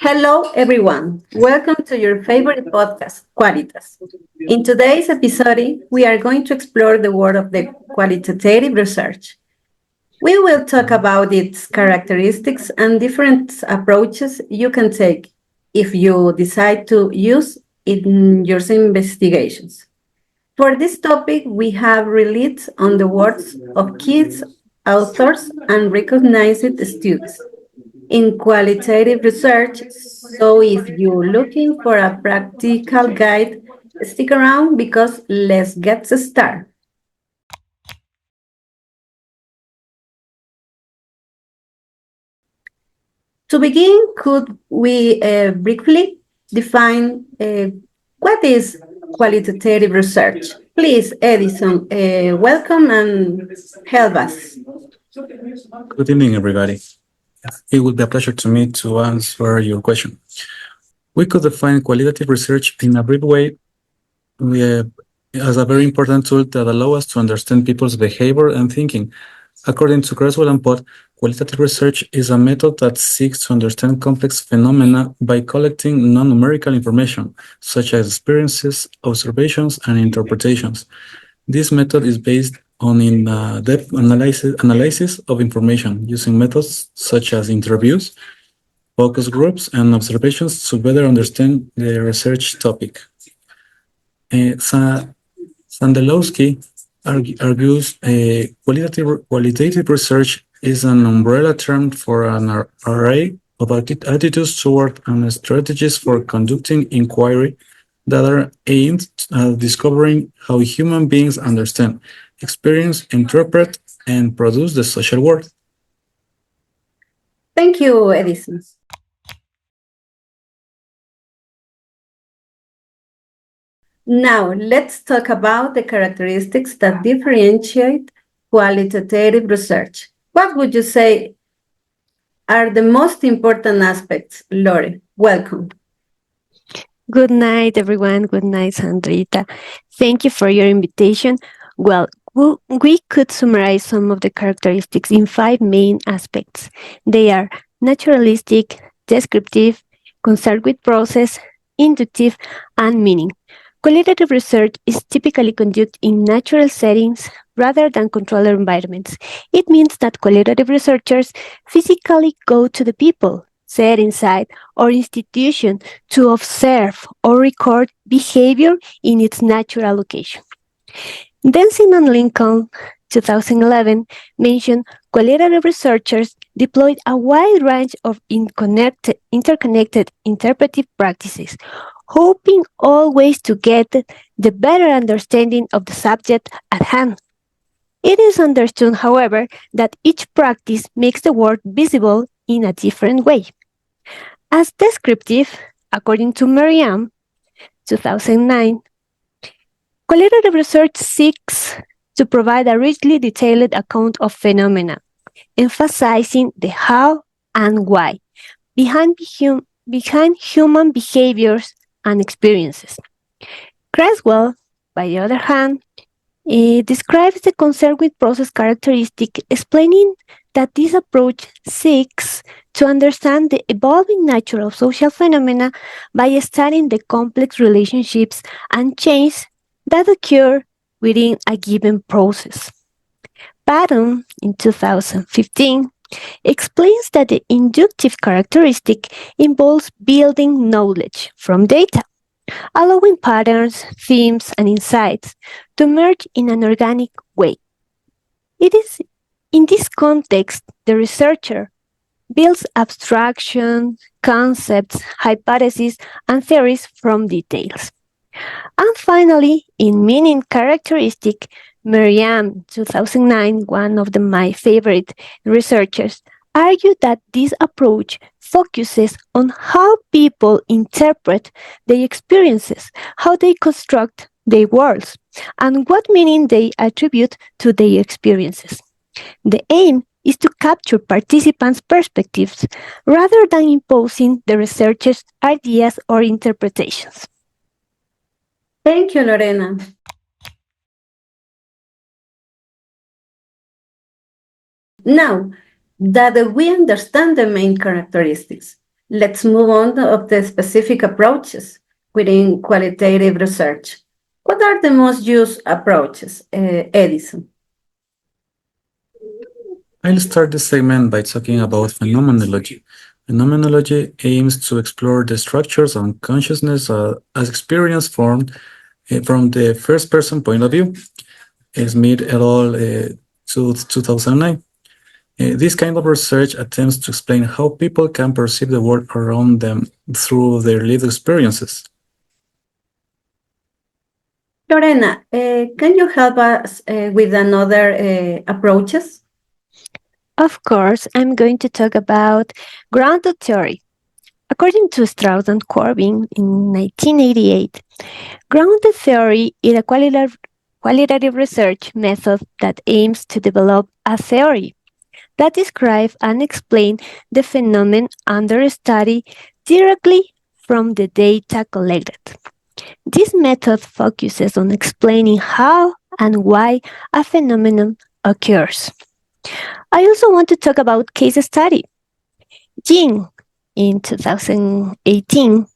Hello, everyone. Welcome to your favorite podcast, Qualitas. In today's episode, we are going to explore the world of the qualitative research. We will talk about its characteristics and different approaches you can take if you decide to use it in your investigations. For this topic, we have relied on the words of kids, authors, and recognized students in qualitative research. So if you're looking for a practical guide, stick around because let's get started. To begin, could we briefly define what is qualitative research? Please, Edison, welcome and help us. Good evening, everybody. It would be a pleasure to me to answer your question. We could define qualitative research in a brief way uh, as a very important tool that allows us to understand people's behavior and thinking. According to Creswell and Pott, qualitative research is a method that seeks to understand complex phenomena by collecting non-numerical information, such as experiences, observations, and interpretations. This method is based on in-depth analysis of information using methods such as interviews, focus groups, and observations to better understand the research topic. Sandelowski argues qualitative research is an umbrella term for an array of attitudes toward and strategies for conducting inquiry that are aimed at discovering how human beings understand, experience, interpret, and produce the social world. Thank you, Edison. Now, let's talk about the characteristics that differentiate qualitative research. What would you say are the most important aspects, Lore? Welcome. Good night, everyone. Good night, Sandrita. Thank you for your invitation. Well, we could summarize some of the characteristics in five main aspects. They are naturalistic, descriptive, concerned with process, inductive, and meaning. Qualitative research is typically conducted in natural settings rather than controlled environments. It means that qualitative researchers physically go to the people, set inside, or institution to observe or record behavior in its natural location. Dancing on Lincoln, 2011, mentioned qualitative researchers deployed a wide range of interconnected interpretive practices, hoping always to get the better understanding of the subject at hand. It is understood, however, that each practice makes the world visible in a different way. As descriptive, according to Merriam, 2009, qualitative research seeks to provide a richly detailed account of phenomena, emphasizing the how and why behind human behaviors and experiences. Creswell, by the other hand, describes the concern with process characteristic, explaining that this approach seeks to understand the evolving nature of social phenomena by studying the complex relationships and changes that occur within a given process. Patton, in 2015, explains that the inductive characteristic involves building knowledge from data, allowing patterns, themes, and insights to emerge in an organic way. It is in this context the researcher builds abstractions, concepts, hypotheses, and theories from details. And finally, in meaning characteristic, Merriam, 2009, one of my favorite researchers, argued that this approach focuses on how people interpret their experiences, how they construct their worlds, and what meaning they attribute to their experiences. The aim is to capture participants' perspectives rather than imposing the researcher's ideas or interpretations. Thank you, Lorena. Now that we understand the main characteristics, let's move on of the specific approaches within qualitative research. What are the most used approaches, Edison? I'll start this segment by talking about phenomenology. Phenomenology aims to explore the structures of consciousness as experience formed from the first person point of view. Smith et al. 2009. This kind of research attempts to explain how people can perceive the world around them through their lived experiences. Lorena, can you help us with another approaches? Of course, I'm going to talk about grounded theory. According to Strauss and Corbin in 1988, grounded theory is a qualitative research method that aims to develop a theory that describes and explains the phenomenon under study directly from the data collected. This method focuses on explaining how and why a phenomenon occurs. I also want to talk about case study. Jing, in 2018,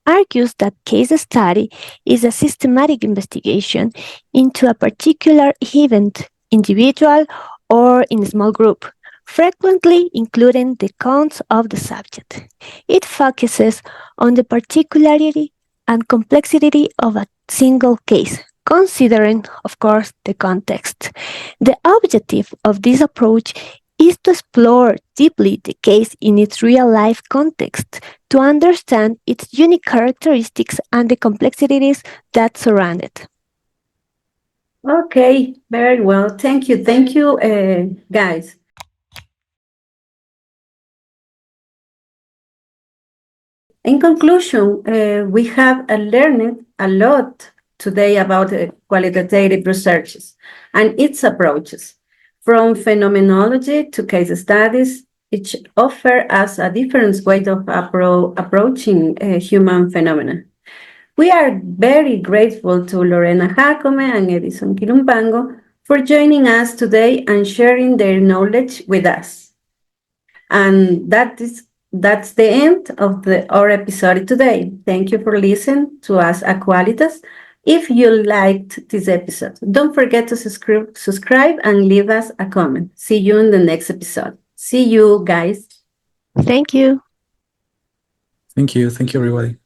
argues that case study is a systematic investigation into a particular event, individual or in a small group, frequently including the accounts of the subject. It focuses on the particularity and complexity of a single case, considering, of course, the context. The objective of this approach is to explore deeply the case in its real-life context, to understand its unique characteristics and the complexities that surround it. Okay, very well. Thank you. Thank you, guys. In conclusion, we have learned a lot today about qualitative researches and its approaches. From phenomenology to case studies, each offer us a different way of approaching human phenomena. We are very grateful to Lorena Jacome and Edison Quilumpango for joining us today and sharing their knowledge with us. And that's the end of our episode today. Thank you for listening to us at Qualitas. If you liked this episode, don't forget to subscribe and leave us a comment. See you in the next episode. See you, guys. Thank you. Thank you. Thank you, everybody.